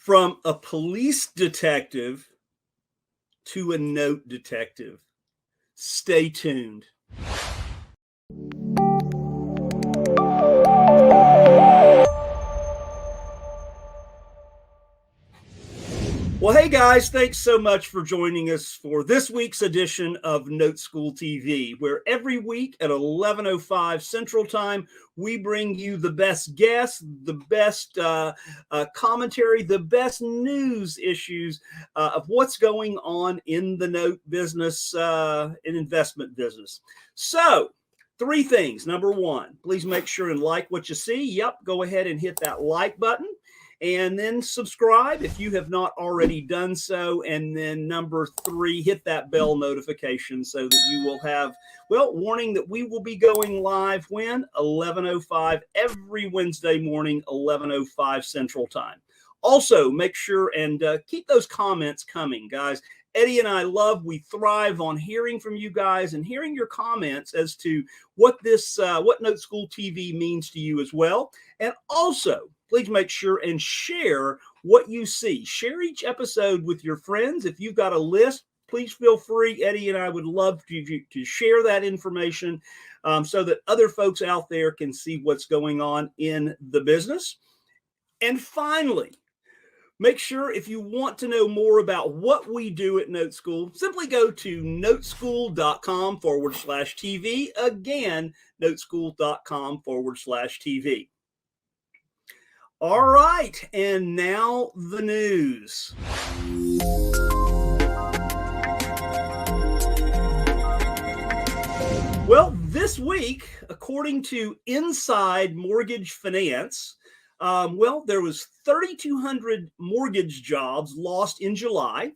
From a police detective to a note detective. Stay tuned. Well, hey guys, thanks so much for joining us for this week's edition of Note School TV, where every week at 11:05 Central Time, we bring you the best guests, the best commentary, the best news issues of what's going on in the note business and investment business. So, three things. Number one, please make sure and like what you see. Yep, go ahead and hit that like button. And then subscribe if you have not already done so. And then number three, hit that bell notification so that you will have, well, warning that we will be going live when? 11:05 every Wednesday morning, 11:05 Central Time. Also, make sure and keep those comments coming, guys. Eddie and I we thrive on hearing from you guys and hearing your comments as to what what Note School TV means to you as well. And also, please make sure and share what you see. Share each episode with your friends. If you've got a list, please feel free. Eddie and I would love to share that information so that other folks out there can see what's going on in the business. And finally, make sure if you want to know more about what we do at Note School, simply go to noteschool.com/TV. Again, noteschool.com/TV. All right, and now the news. Well, this week, according to Inside Mortgage Finance, there was 3,200 mortgage jobs lost in July,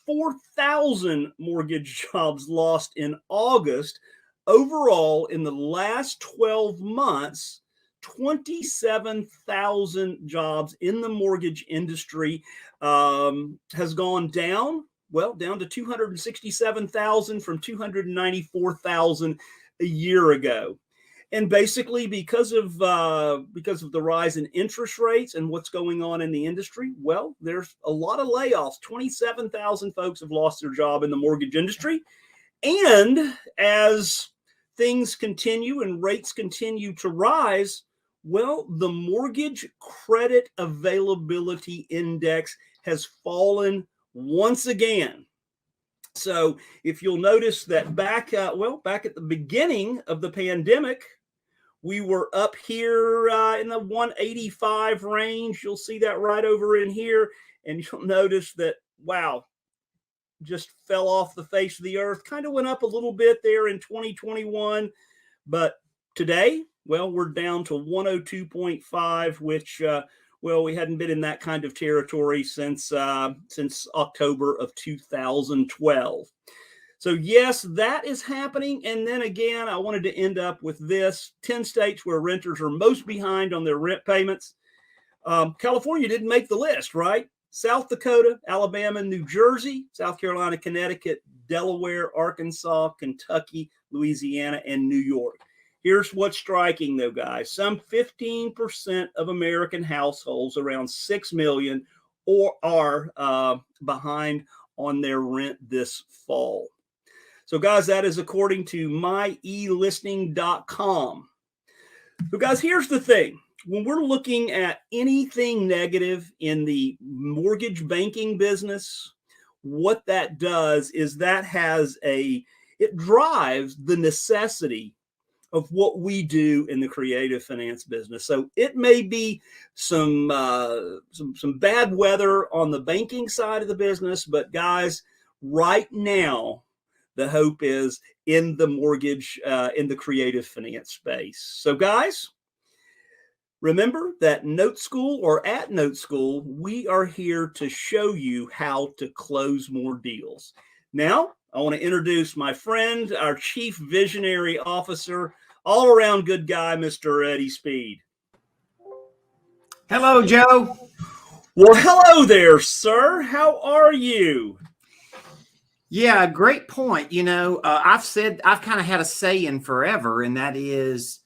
4,000 mortgage jobs lost in August. Overall, in the last 12 months, 27,000 jobs in the mortgage industry has gone down, down to 267,000 from 294,000 a year ago. And basically because of the rise in interest rates and what's going on in the industry, there's a lot of layoffs. 27,000 folks have lost their job in the mortgage industry. And as things continue and rates continue to rise, the Mortgage Credit Availability Index has fallen once again. So if you'll notice that back at the beginning of the pandemic, we were up here in the 185 range. You'll see that right over in here. And you'll notice that, just fell off the face of the earth. Kind of went up a little bit there in 2021. But today, we're down to 102.5, which, we hadn't been in that kind of territory since October of 2012. So yes, that is happening. And then again, I wanted to end up with this: 10 states where renters are most behind on their rent payments. California didn't make the list, right? South Dakota, Alabama, New Jersey, South Carolina, Connecticut, Delaware, Arkansas, Kentucky, Louisiana, and New York. Here's what's striking, though, guys. Some 15% of American households, around 6 million, are behind on their rent this fall. So, guys, that is according to myelisting.com. So, guys, here's the thing. When we're looking at anything negative in the mortgage banking business, what that does is it drives the necessity of what we do in the creative finance business. So it may be some bad weather on the banking side of the business, but guys, right now, the hope is in the mortgage, in the creative finance space. So guys, remember that Note School, or at Note School, we are here to show you how to close more deals. Now, I want to introduce my friend, our Chief Visionary Officer, all-around good guy, Mr. Eddie Speed. Hello, Joe. Well, hello there, sir. How are you? Yeah, great point. I've kind of had a saying forever, and that is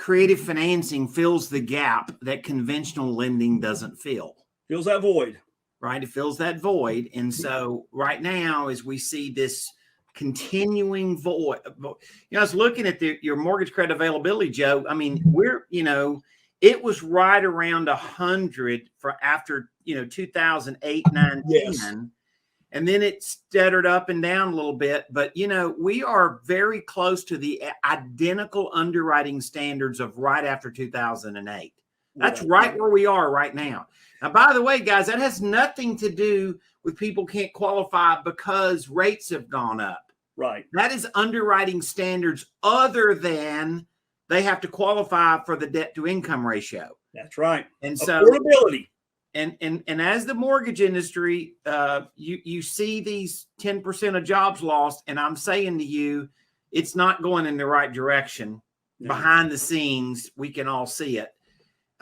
creative financing fills the gap that conventional lending doesn't fill. Fills that void. Right? It fills that void. And so right now, as we see this continuing void, I was looking at your mortgage credit availability, Joe. I mean, it was right around 100 for after, 2008, 9, Yes. 10. And then it stuttered up and down a little bit. But, we are very close to the identical underwriting standards of right after 2008. That's right where we are right now. Now, by the way, guys, that has nothing to do with people can't qualify because rates have gone up. Right. That is underwriting standards other than they have to qualify for the debt to income ratio. That's right. And so affordability. And as the mortgage industry, you see these 10% of jobs lost, and I'm saying to you, it's not going in the right direction. No. Behind the scenes, we can all see it.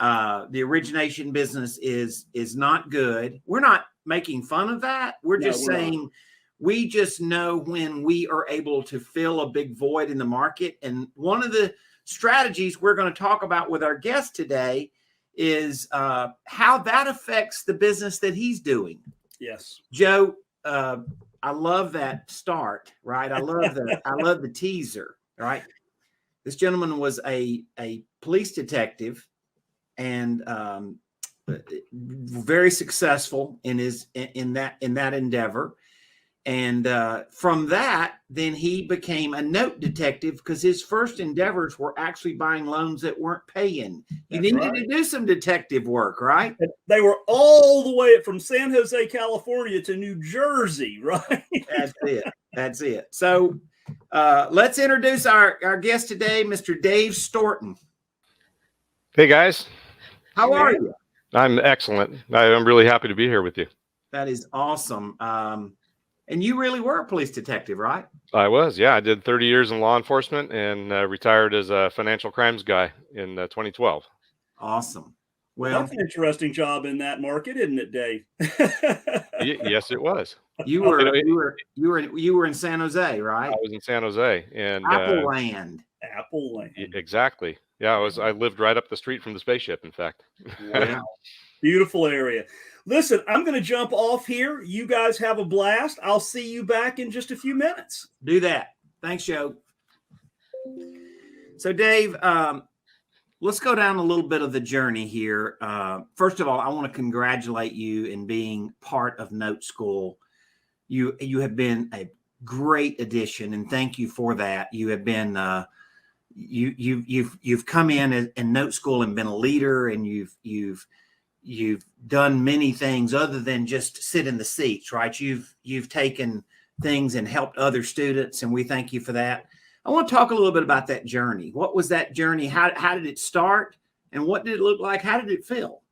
The origination business is not good. We're not making fun of that. We're just saying we just know when we are able to fill a big void in the market. And one of the strategies we're going to talk about with our guest today is how that affects the business that he's doing. Yes. Joe, I love that start, right? I love the teaser, right? This gentleman was a police detective and very successful in that endeavor. And from that, then he became a note detective because his first endeavors were actually buying loans that weren't paying. You needed to do some detective work, right? They were all the way from San Jose, California to New Jersey, right? That's it. So let's introduce our guest today, Mr. Dave Storton. Hey, guys. How are you? I'm excellent. I'm really happy to be here with you. That is awesome. And you really were a police detective, right? I was, yeah. I did 30 years in law enforcement and retired as a financial crimes guy in 2012. Awesome. Well, that's an interesting job in that market, isn't it, Dave? Yes, it was. You were in San Jose, right? I was in San Jose and Apple Land. Exactly. Yeah, I lived right up the street from the spaceship, in fact. Wow. Beautiful area. Listen, I'm going to jump off here. You guys have a blast. I'll see you back in just a few minutes. Do that. Thanks, Joe. So, Dave, let's go down a little bit of the journey here. First of all, I want to congratulate you in being part of Note School. You have been a great addition, and thank you for that. You have been you've come in Note School and been a leader, and you've done many things other than just sit in the seats, right? You've taken things and helped other students, and we thank you for that. I want to talk a little bit about that journey. What was that journey? How did it start, and what did it look like? How did it feel?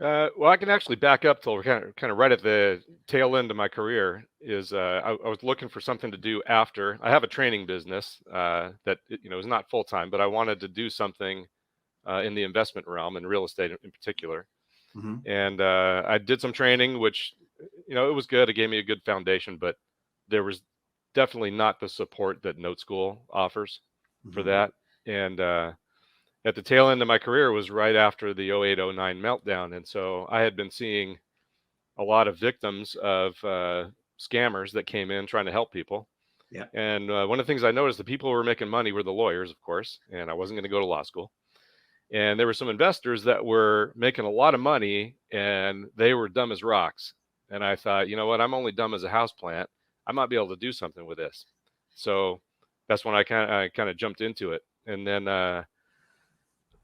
Well, I can actually back up till kind of right at the tail end of my career. I was looking for something to do after. I have a training business that is not full time, but I wanted to do something in the investment realm and real estate in particular. Mm-hmm. And I did some training, which it was good. It gave me a good foundation, but there was definitely not the support that Note School offers mm-hmm. for that. And at the tail end of my career was right after the 08-09 meltdown. And so I had been seeing a lot of victims of scammers that came in trying to help people. Yeah. And one of the things I noticed, the people who were making money were the lawyers, of course, and I wasn't going to go to law school. And there were some investors that were making a lot of money and they were dumb as rocks. And I thought, you know what, I'm only dumb as a houseplant. I might be able to do something with this. So that's when I kind of jumped into it. And then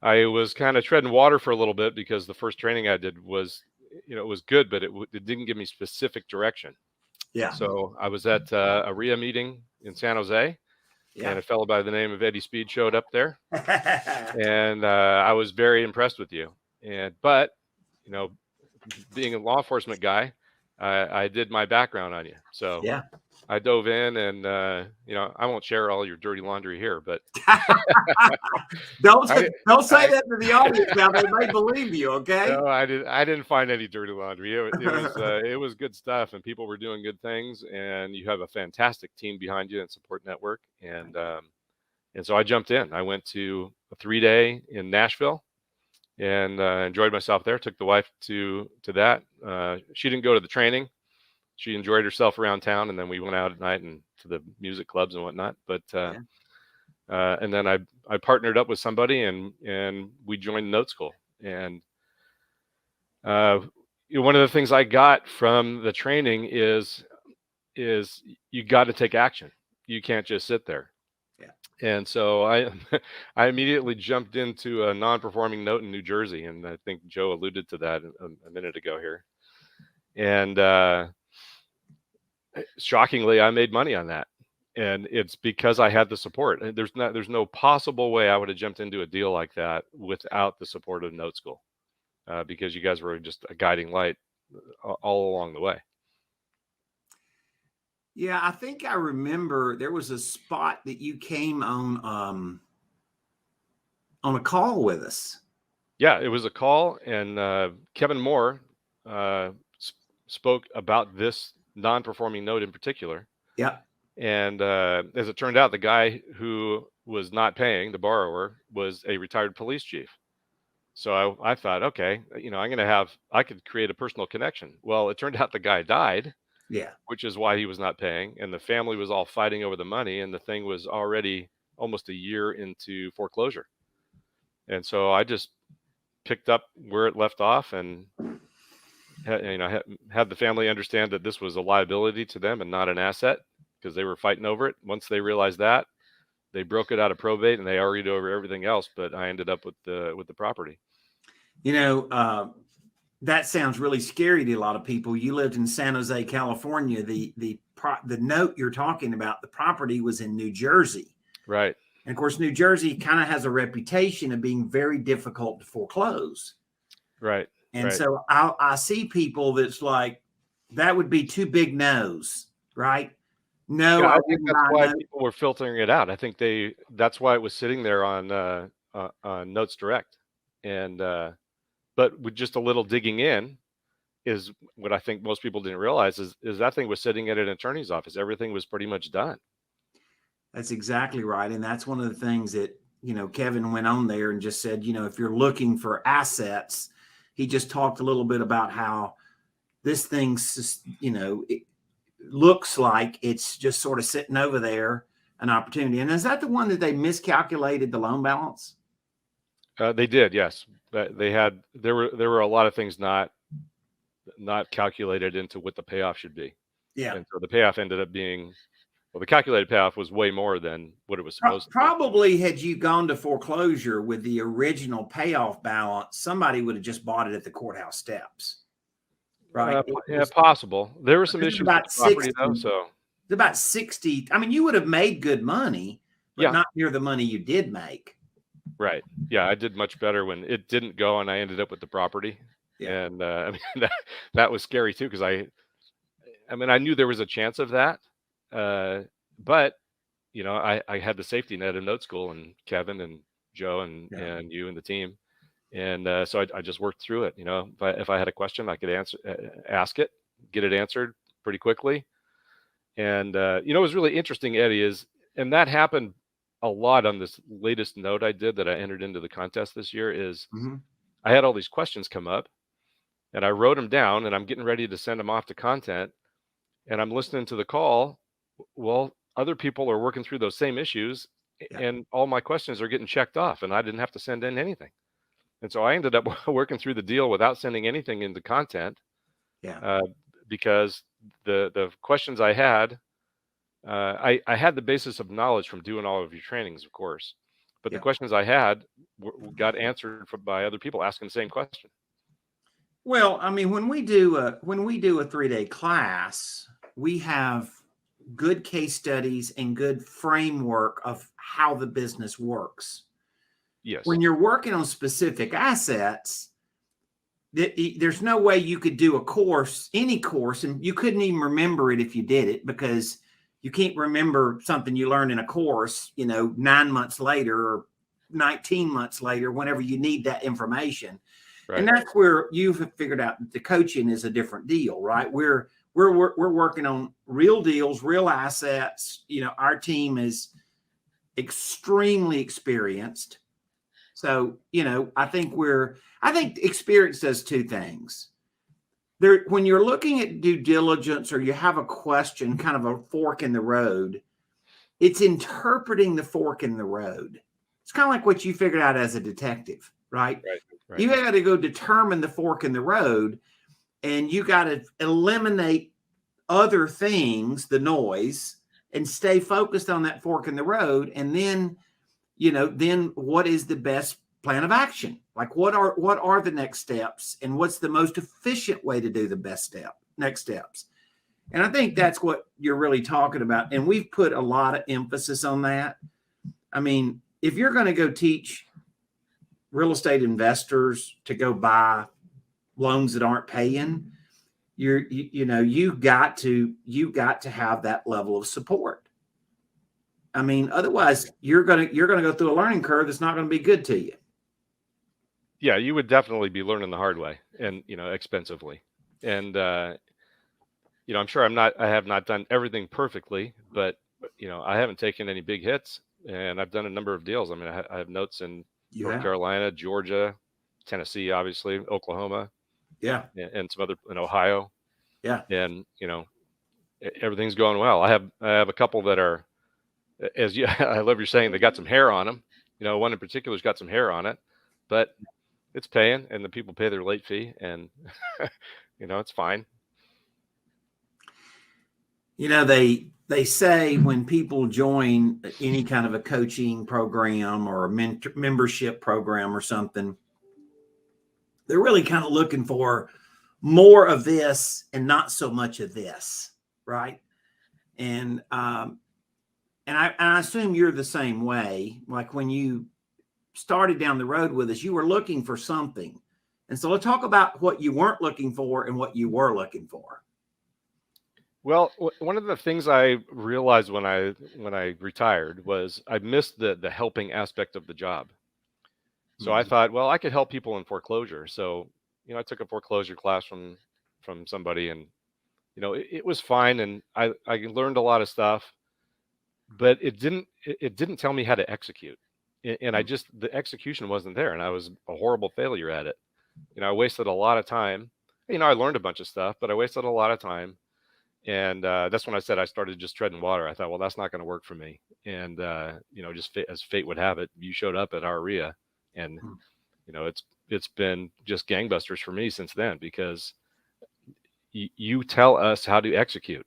I was kind of treading water for a little bit because the first training I did was, it was good, but it didn't give me specific direction. Yeah. So I was at a RIA meeting in San Jose, and a fellow by the name of Eddie Speed showed up there, and I was very impressed with you. But being a law enforcement guy, I did my background on you. So yeah. I dove in and, I won't share all your dirty laundry here, but don't say that to the audience now. They may believe you. Okay. No, I didn't find any dirty laundry. It was good stuff and people were doing good things, and you have a fantastic team behind you and support network. And And so I jumped in. I went to a 3-day in Nashville and enjoyed myself there. Took the wife to that. She didn't go to the training. She enjoyed herself around town, and then we went out at night and to the music clubs and whatnot. But and then I partnered up with somebody, and we joined Note School. And one of the things I got from the training is you got to take action. You can't just sit there. Yeah. And so I I immediately jumped into a non-performing note in New Jersey, and I think Joe alluded to that a minute ago here. And shockingly, I made money on that, and it's because I had the support. And there's no possible way I would have jumped into a deal like that without the support of Note School, because you guys were just a guiding light all along the way. Yeah, I think I remember there was a spot that you came on a call with us. Yeah, it was a call, and Kevin Moore spoke about this non-performing note in particular. Yeah. And as it turned out, the guy who was not paying, the borrower, was a retired police chief. So I thought, okay, I could create a personal connection. Well, it turned out the guy died. Yeah. Which is why he was not paying, and the family was all fighting over the money, and the thing was already almost a year into foreclosure. And so I just picked up where it left off, and had the family understand that this was a liability to them and not an asset, because they were fighting over it. Once they realized that, they broke it out of probate, and they argued over everything else, but I ended up with the property. That sounds really scary to a lot of people. You lived in San Jose, California. The note you're talking about, the property was in New Jersey. Right. And of course, New Jersey kind of has a reputation of being very difficult to foreclose. Right. And right. so I see people that's like, that would be two big no's, right? No, I think that's why people were filtering it out. I think that's why it was sitting there on Notes Direct. And but with just a little digging in, is what I think most people didn't realize is that thing was sitting at an attorney's office. Everything was pretty much done. That's exactly right. And that's one of the things that, Kevin went on there and just said, if you're looking for assets, he just talked a little bit about how this thing's, it looks like it's just sort of sitting over there, an opportunity. And is that the one that they miscalculated the loan balance? They did, yes. There were a lot of things not calculated into what the payoff should be. Yeah. And so the payoff ended up being, the calculated payoff was way more than what it was supposed to be. Probably had you gone to foreclosure with the original payoff balance, somebody would have just bought it at the courthouse steps. Right. Possible. There were some issues about with the property, though, so it's about 60. I mean, you would have made good money, but not near the money you did make. Right. Yeah, I did much better when it didn't go and I ended up with the property. Yeah. And that was scary too, because I knew there was a chance of that. But I had the safety net of Note School and Kevin and Joe and you and the team. And so I just worked through it. If I had a question, I could ask it, get it answered pretty quickly. And what was really interesting, Eddie, and that happened a lot on this latest note I did that I entered into the contest this year, is I had all these questions come up and I wrote them down, and I'm getting ready to send them off to content, and I'm listening to the call. Well, other people are working through those same issues, and all my questions are getting checked off, and I didn't have to send in anything. And so I ended up working through the deal without sending anything into content. Because the questions I had, I had the basis of knowledge from doing all of your trainings, of course, but the questions I had got answered by other people asking the same question. Well, I mean, when we do a 3-day class, we have good case studies and good framework of how the business works. Yes. When you're working on specific assets, there's no way you could do any course, and you couldn't even remember it if you did it, because you can't remember something you learned in a course, 9 months later or 19 months later, whenever you need that information. Right. And that's where you've figured out that the coaching is a different deal, right? We're working on real deals, real assets. Our team is extremely experienced. So, I think experience does two things. When you're looking at due diligence or you have a question, kind of a fork in the road, it's interpreting the fork in the road. It's kind of like what you figured out as a detective, right? Right. You got to go determine the fork in the road, and you got to eliminate other things, the noise, and stay focused on that fork in the road. And then, then what is the best plan of action? Like what are the next steps, and what's the most efficient way to do the next steps? And I think that's what you're really talking about. And we've put a lot of emphasis on that. I mean, if you're going to go teach real estate investors to go buy loans that aren't paying, you got to have that level of support. I mean, otherwise you're going to go through a learning curve that's not going to be good to you. Yeah, you would definitely be learning the hard way, and expensively. And I'm sure I have not done everything perfectly, but I haven't taken any big hits, and I've done a number of deals. I mean, I have notes in North Carolina, Georgia, Tennessee, obviously, Oklahoma, and some other in Ohio, and everything's going well. I have a couple that are, I love you're saying they got some hair on them. One in particular's got some hair on it, but it's paying, and the people pay their late fee, and it's fine. They say when people join any kind of a coaching program or a membership program or something, they're really kind of looking for more of this and not so much of this, right? And I assume you're the same way. Like when you started down the road with us, you were looking for something. And so let's talk about what you weren't looking for and what you were looking for. Well, one of the things I realized when I retired was I missed the helping aspect of the job. So I thought, well, I could help people in foreclosure. So, I took a foreclosure class from somebody, and, it was fine. And I learned a lot of stuff, but it didn't tell me how to execute. And the execution wasn't there. And I was a horrible failure at it. I wasted a lot of time. I learned a bunch of stuff, but I wasted a lot of time. And that's when I said I started just treading water. I thought, well, that's not going to work for me. And, just as fate would have it, you showed up at our RIA, and, it's been just gangbusters for me since then, because you tell us how to execute.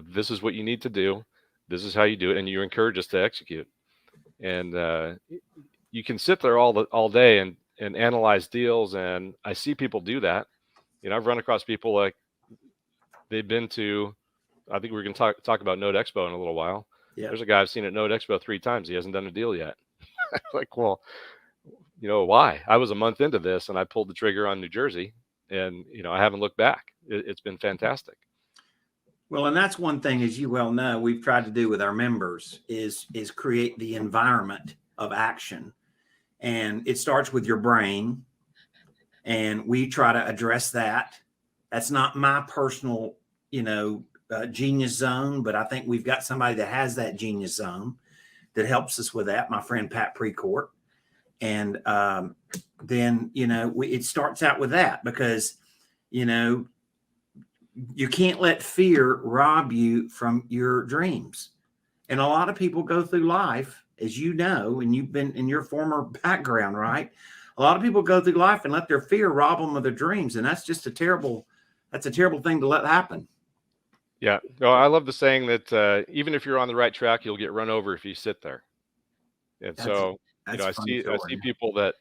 This is what you need to do. This is how you do it. And you encourage us to execute. And you can sit there all day and analyze deals. And I see people do that. I've run across people like they've been to, I think we're going to talk about Note Expo in a little while. Yeah. There's a guy I've seen at Note Expo 3 times. He hasn't done a deal yet. Like, well, why? I was a month into this and I pulled the trigger on New Jersey, and, I haven't looked back. It's been fantastic. Well, and that's one thing, as you well know, we've tried to do with our members is create the environment of action. And it starts with your brain. And we try to address that. That's not my personal, genius zone, but I think we've got somebody that has that genius zone that helps us with that. My friend, Pat Precourt. And then, it starts out with that, because, you can't let fear rob you from your dreams. And a lot of people go through life, as you know, and you've been in your former background, right? A lot of people go through life and let their fear rob them of their dreams. And that's just a terrible thing to let happen. Yeah. No, I love the saying that even if you're on the right track, you'll get run over if you sit there. And I see people that,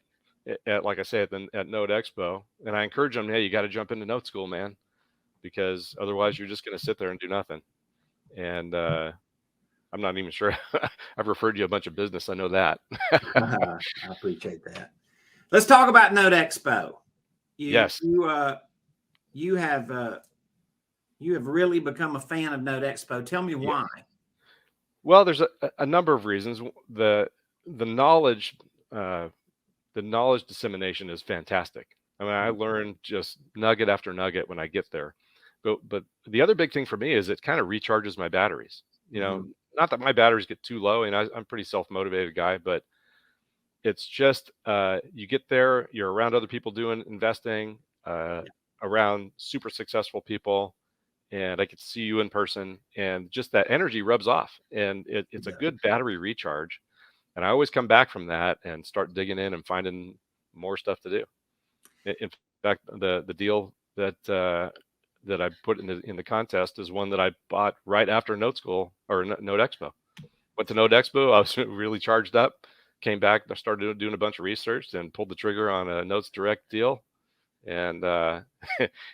like I say, at Note Expo, and I encourage them, hey, you got to jump into Note School, man, because otherwise you're just going to sit there and do nothing. And I'm not even sure. I've referred you a bunch of business. I know that. I appreciate that. Let's talk about Note Expo. Yes. You have really become a fan of Note Expo. Tell me why. Well, there's a number of reasons. The knowledge dissemination is fantastic. I mean, I learn just nugget after nugget when I get there. But the other big thing for me is it kind of recharges my batteries. not that my batteries get too low, and I'm a pretty self-motivated guy, but it's just you get there, you're around other people doing investing, around super successful people, and I get to see you in person, and just that energy rubs off, and it's a good battery recharge. And I always come back from that and start digging in and finding more stuff to do. In fact, the deal that that I put in the contest is one that I bought right after Note School or Note Expo. Went to Note Expo. I was really charged up. Came back. I started doing a bunch of research and pulled the trigger on a Notes Direct deal. And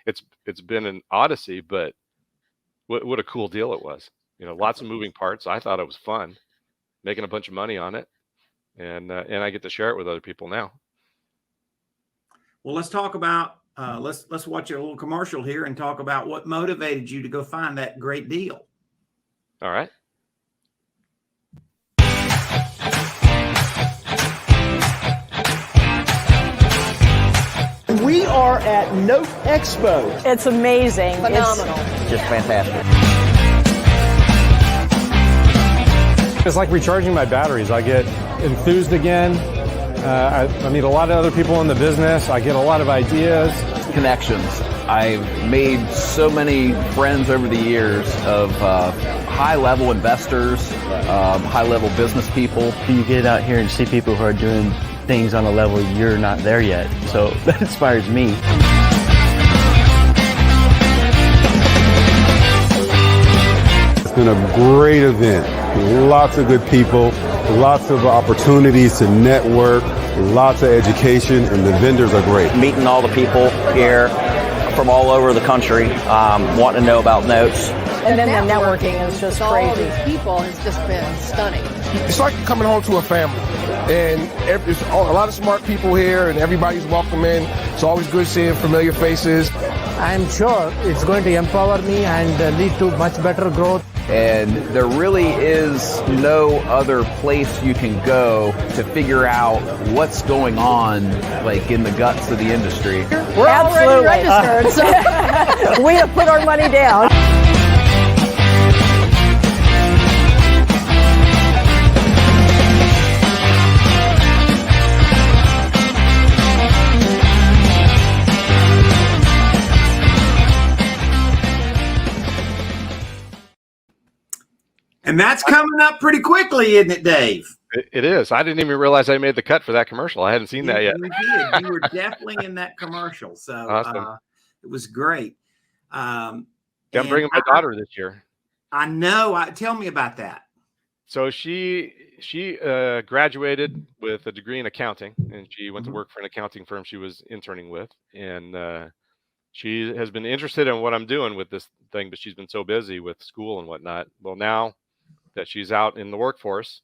it's been an odyssey, but what a cool deal it was. You know, lots of moving parts. I thought it was fun, making a bunch of money on it, and I get to share it with other people now. Well, let's talk about let's watch a little commercial here and talk about what motivated you to go find that great deal. All right. We are at Note Expo. It's amazing. Phenomenal. Just fantastic. It's like recharging my batteries. I get enthused again. I meet a lot of other people in the business. I get a lot of ideas. Connections. I've made so many friends over the years of high-level investors, high-level business people. You get out here and see people who are doing things on a level you're not there yet. So that inspires me. It's been a great event. Lots of good people, lots of opportunities to network, lots of education, and the vendors are great. Meeting all the people here from all over the country, wanting to know about notes. And then the networking is just all crazy. these people has just been stunning. It's like coming home to a family, and there's a lot of smart people here, and everybody's welcome in. It's always good seeing familiar faces. I'm sure it's going to empower me and lead to much better growth. And there really is no other place you can go to figure out what's going on, like in the guts of the industry. We're already registered, so We have put our money down. And that's coming up pretty quickly, isn't it, Dave? It is. I didn't even realize I made the cut for that commercial. I hadn't seen that yet. You did. You were definitely in that commercial. So Awesome. It was great. I'm bringing my daughter this year. I know. Tell me about that. So she graduated with a degree in accounting, and she went to work for an accounting firm she was interning with. And she has been interested in what I'm doing with this thing, but she's been so busy with school and whatnot. Well, now that she's out in the workforce,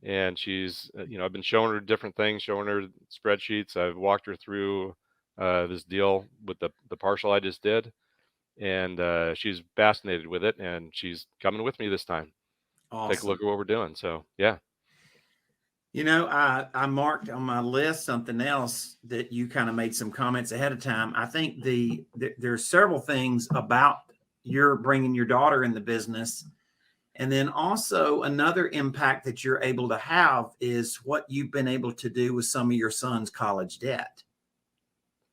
and she's, I've been showing her different things, showing her spreadsheets. I've walked her through this deal with the partial I just did, and she's fascinated with it, and she's coming with me this time. Awesome. Take a look at what we're doing. So, yeah. I marked on my list something else that you kind of made some comments ahead of time. I think there's several things about your bringing your daughter in the business. And then also another impact that you're able to have is what you've been able to do with some of your son's college debt.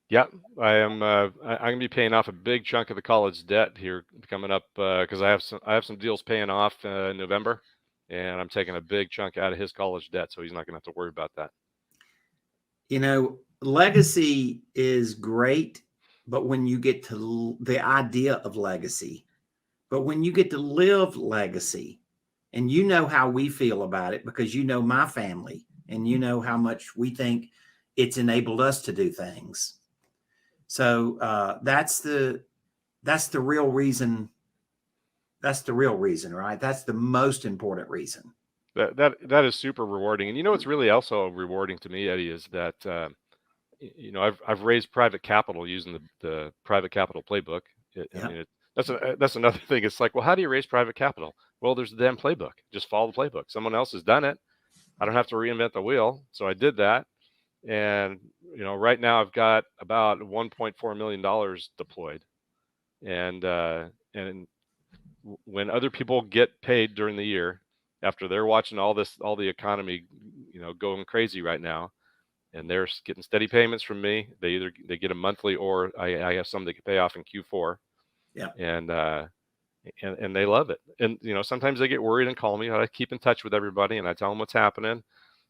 Yeah, I'm gonna be paying off a big chunk of the college debt here coming up because I have some deals paying off in November, and I'm taking a big chunk out of his college debt, so he's not gonna have to worry about that. Legacy is great, but when you get to the idea of legacy, but when you get to live legacy, and you know how we feel about it because you know my family and you know how much we think it's enabled us to do things. So that's the real reason. That's the real reason, right? That's the most important reason. That is super rewarding. And what's really also rewarding to me, Eddie, is that I've raised private capital using the private capital playbook. That's another thing. It's like, well, how do you raise private capital? Well, there's the damn playbook. Just follow the playbook. Someone else has done it. I don't have to reinvent the wheel. So I did that. And, right now I've got about $1.4 million deployed. And when other people get paid during the year, after they're watching all the economy, going crazy right now, and they're getting steady payments from me. They get a monthly, or I have some they can pay off in Q4. Yeah. And they love it. And sometimes they get worried and call me. I keep in touch with everybody, and I tell them what's happening.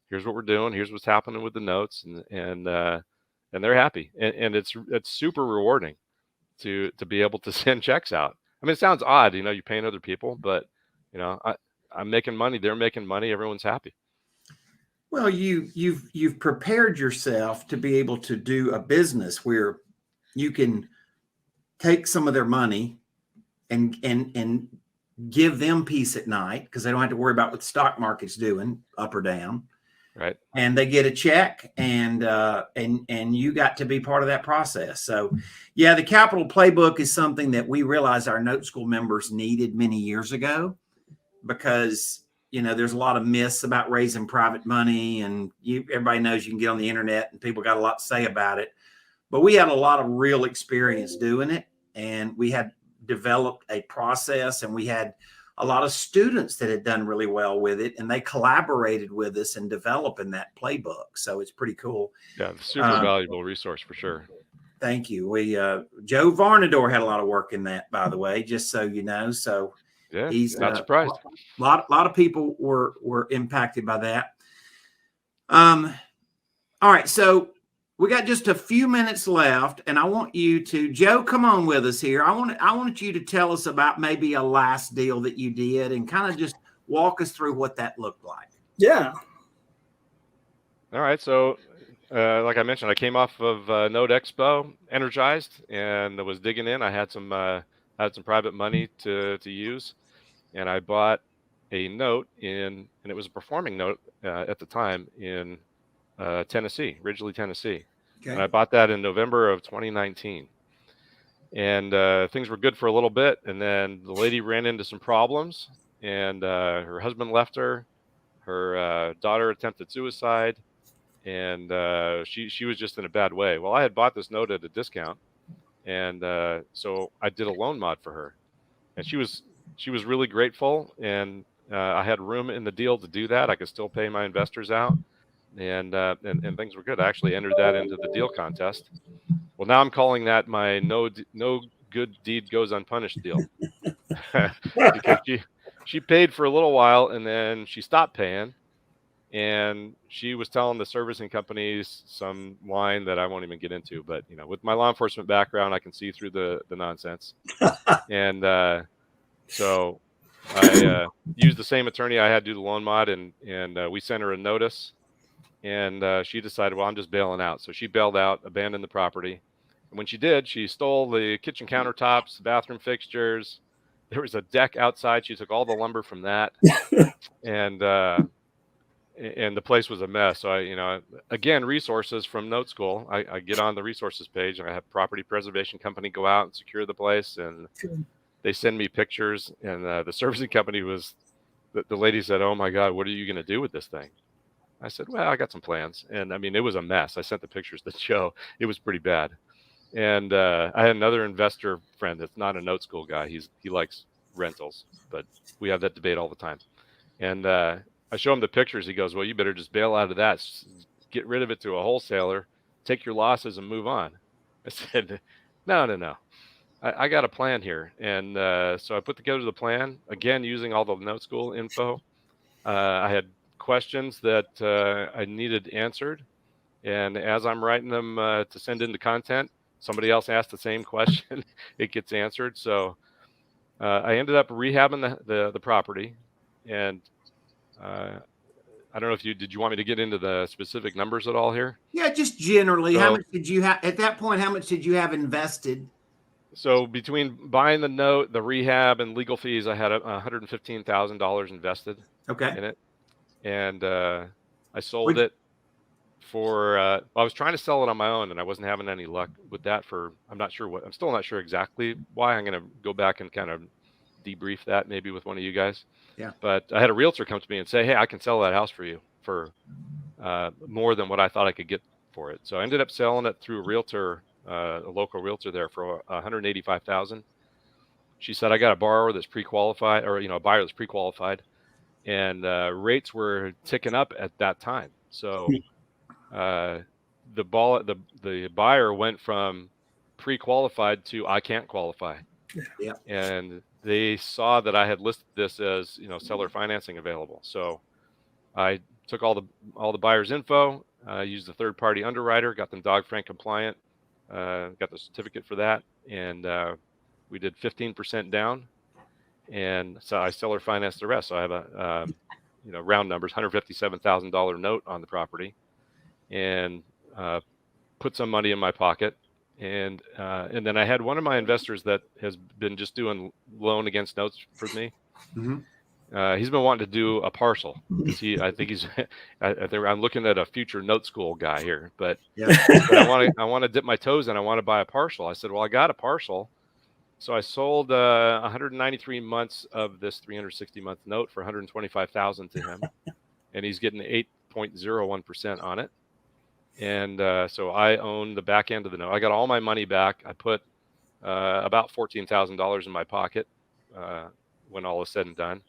Here's what we're doing. Here's what's happening with the notes, and they're happy. And it's super rewarding to be able to send checks out. I mean, it sounds odd, you're paying other people, but I'm making money. They're making money. Everyone's happy. Well, you've prepared yourself to be able to do a business where you can take some of their money and give them peace at night, because they don't have to worry about what the stock market's doing, up or down. Right. And they get a check, and you got to be part of that process. So yeah, the capital playbook is something that we realized our Note School members needed many years ago, because there's a lot of myths about raising private money, and everybody knows you can get on the internet and people got a lot to say about it. But we had a lot of real experience doing it, and we had developed a process, and we had a lot of students that had done really well with it, and they collaborated with us in developing that playbook. So it's pretty cool. Yeah, super valuable resource for sure. Thank you. Joe Varnador had a lot of work in that, by the way, just so you know. So yeah, he's not surprised. A lot of people were impacted by that. All right, so we got just a few minutes left, and I want you to, Joe, come on with us here. I want you to tell us about maybe a last deal that you did, and kind of just walk us through what that looked like. Yeah. All right. So, like I mentioned, I came off of Note Expo, energized, and I was digging in. I had some private money to use, and I bought a note and it was a performing note at the time in Tennessee, Ridgely, Tennessee. Okay. And I bought that in November of 2019. And things were good for a little bit. And then the lady ran into some problems, and her husband left her. Her daughter attempted suicide, and she was just in a bad way. Well, I had bought this note at a discount, and so I did a loan mod for her. And she was really grateful, and I had room in the deal to do that. I could still pay my investors out. And things were good. I actually entered that into the deal contest. Well, now I'm calling that my no good deed goes unpunished deal, because she paid for a little while, and then she stopped paying, and she was telling the servicing companies some line that I won't even get into. But with my law enforcement background, I can see through the nonsense. And so I used the same attorney I had do the loan mod, and we sent her a notice. And she decided, well, I'm just bailing out. So she bailed out, abandoned the property. And when she did, she stole the kitchen countertops, the bathroom fixtures. There was a deck outside. She took all the lumber from that. And the place was a mess. So again, resources from Note School. I get on the resources page, and I have property preservation company go out and secure the place. And they send me pictures. And the servicing company the lady said, oh my God, what are you going to do with this thing? I said, well, I got some plans. And I mean, it was a mess. I sent the pictures to Joe. It was pretty bad. And I had another investor friend that's not a Note School guy. He likes rentals, but we have that debate all the time. And I show him the pictures. He goes, well, you better just bail out of that. Get rid of it to a wholesaler, take your losses, and move on. I said, no. I got a plan here. And so I put together the plan, again, using all the Note School info. I had questions that I needed answered, and as I'm writing them to send into content, somebody else asked the same question. It gets answered. So I ended up rehabbing the property, and I don't know if did you want me to get into the specific numbers at all here? Yeah, just generally, how much did you have at that point? How much did you have invested? So between buying the note, the rehab, and legal fees, I had $115,000 invested in it. And I sold it for, I was trying to sell it on my own, and I wasn't having any luck with that I'm still not sure exactly why. I'm going to go back and kind of debrief that maybe with one of you guys. Yeah. But I had a realtor come to me and say, hey, I can sell that house for you for more than what I thought I could get for it. So I ended up selling it through a realtor, a local realtor there, for $185,000. She said, I got a borrower that's pre-qualified, or a buyer that's pre-qualified. and rates were ticking up at that time. So the buyer went from pre-qualified to I can't qualify. Yeah. And they saw that I had listed this as, seller financing available. So I took all the buyer's info, used a third-party underwriter, got them Dodd-Frank compliant, got the certificate for that, and we did 15% down, and so I seller financed the rest. So I have a round numbers, $157,000 note on the property, and put some money in my pocket. And then I had one of my investors that has been just doing loan against notes for me. Mm-hmm. He's been wanting to do a partial. I think I'm looking at a future note school guy here, but, yeah. but I want to dip my toes in. I want to buy a partial. I said, well, I got a partial. So I sold 193 months of this 360-month note for $125,000 to him, and he's getting 8.01% on it. And so I own the back end of the note. I got all my money back. I put about $14,000 in my pocket when all is said and done.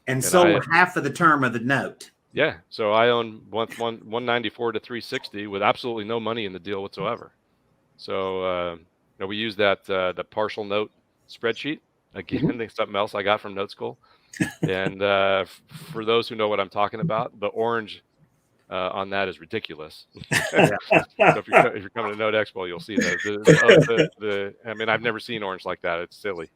And sold half of the term of the note. Yeah. So I own 194 to 360 with absolutely no money in the deal whatsoever. So we use that the partial note spreadsheet. Again, something else I got from Note School. And for those who know what I'm talking about, the orange on that is ridiculous. So if you're coming to Note Expo, you'll see that. I mean, I've never seen orange like that. It's silly.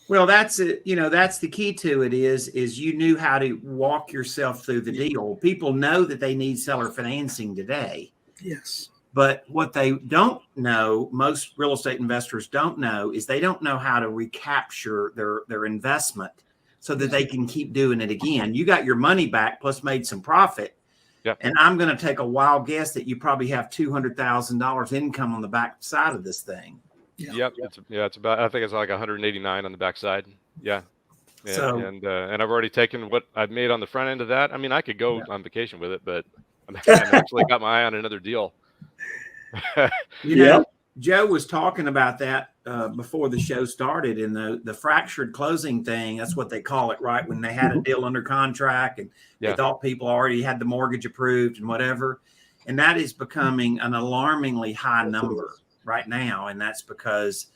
Well, that's it. That's the key to it is you knew how to walk yourself through the deal. People know that they need seller financing today. Yes. But what they don't know, most real estate investors don't know, is they don't know how to recapture their investment so that they can keep doing it again. You got your money back plus made some profit. Yep. And I'm going to take a wild guess that you probably have $200,000 income on the back side of this thing. Yep. It's about, I think it's like 189 on the backside. Yeah. And I've already taken what I've made on the front end of that. I mean, I could go on vacation with it, but I've actually got my eye on another deal. Joe was talking about that before the show started, in the fractured closing thing. That's what they call it, right? When they had a deal under contract and they thought people already had the mortgage approved and whatever. And that is becoming an alarmingly high number right now. And that's because,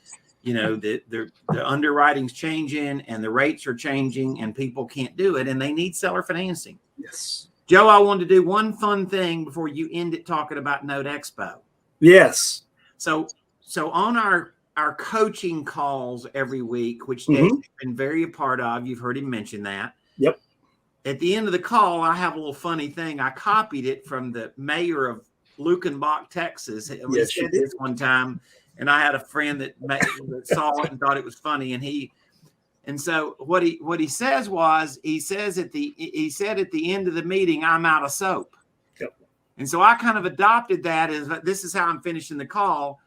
the underwriting's changing and the rates are changing and people can't do it and they need seller financing. Yes. Joe, I wanted to do one fun thing before you end it talking about Note Expo. Yes. So on our coaching calls every week, which Dave's been very a part of, you've heard him mention that. Yep. At the end of the call, I have a little funny thing. I copied it from the mayor of Lukenbach, Texas. We said this one time, and I had a friend that saw it and thought it was funny. And so what he says was, he said at the end of the meeting, I'm out of soap. Yep. And so I kind of adopted that as this is how I'm finishing the call.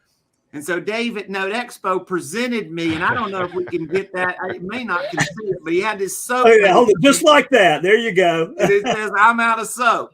And so Dave at Note Expo presented me, and I don't know if we can get that. I may not can see it, but he had this soap. Oh, yeah, hold it, just like that. There you go. And it says, I'm out of soap.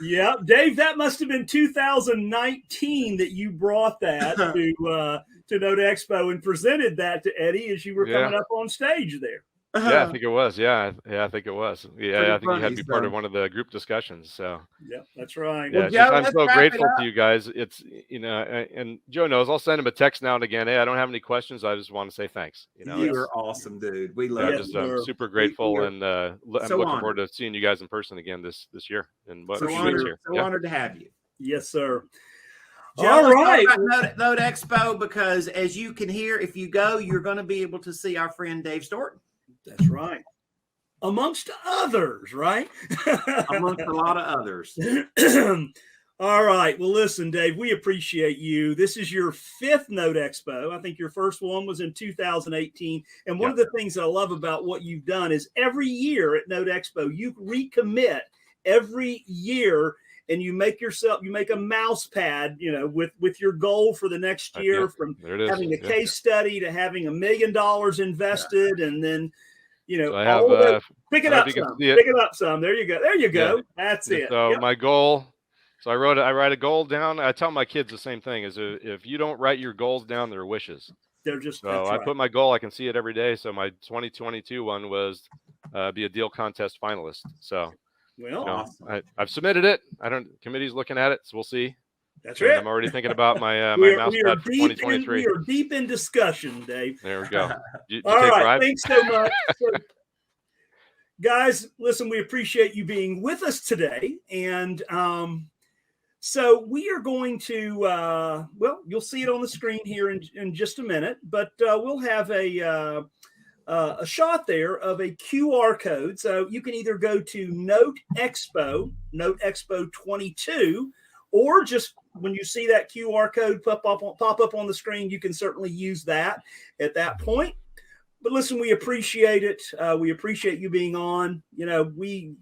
Yeah, Dave, that must have been 2019 that you brought that to Note Expo and presented that to Eddie as you were coming up on stage there. Yeah, I think it was. Yeah, I think it was. Yeah, I think you had to be part of one of the group discussions. So yeah, that's right. Yeah, Joe, I'm so grateful to you guys. It's and Joe knows I'll send him a text now and again. Hey, I don't have any questions. I just want to say thanks. You're awesome, dude. We love you. I'm super grateful, and I'm looking forward to seeing you guys in person again this year. And honored to have you. Yes, sir. Joe, all right. Note Expo, because as you can hear, if you go, you're going to be able to see our friend Dave Storton. That's right. Amongst others, right? Amongst a lot of others. All right. Well, listen, Dave, we appreciate you. This is your 5th Note Expo. I think your first one was in 2018. And one of the things that I love about what you've done is every year at Note Expo, you recommit every year, and you make a mouse pad, with your goal for the next year, from having a case study to having $1 million invested. And then, so I have, pick it up some. Pick it up some. There you go. There you go. That's it. So my goal. So I write a goal down. I tell my kids the same thing: is if you don't write your goals down, they're wishes. They're just, So that's I right. put my goal. I can see it every day. So my 2022 one was be a deal contest finalist. So Well, I've submitted it. Committee's looking at it, so we'll see. That's And right. I'm already thinking about my we mouse are pad for deep 2023. we are deep in discussion, Dave. There we go. You All take right. bribes? Thanks so much. So, guys, listen, we appreciate you being with us today. And so we are going to, well, you'll see it on the screen here in just a minute, but we'll have a shot there of a QR code. So you can either go to Note Expo 22, or just when you see that QR code pop up on the screen, you can certainly use that at that point. But listen, we appreciate it. We appreciate you being on. You know,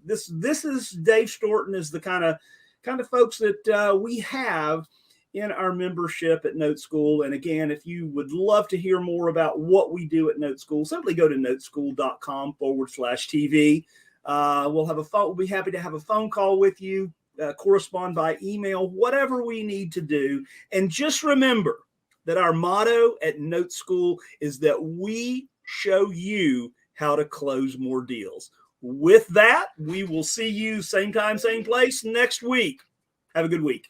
this is Dave Storton is the kind of folks that we have in our membership at Note School. And again, if you would love to hear more about what we do at Note School, simply go to noteschool.com/TV. We'll be happy to have a phone call with you, correspond by email, whatever we need to do. And just remember that our motto at Note School is that we show you how to close more deals. With that, we will see you same time, same place next week. Have a good week.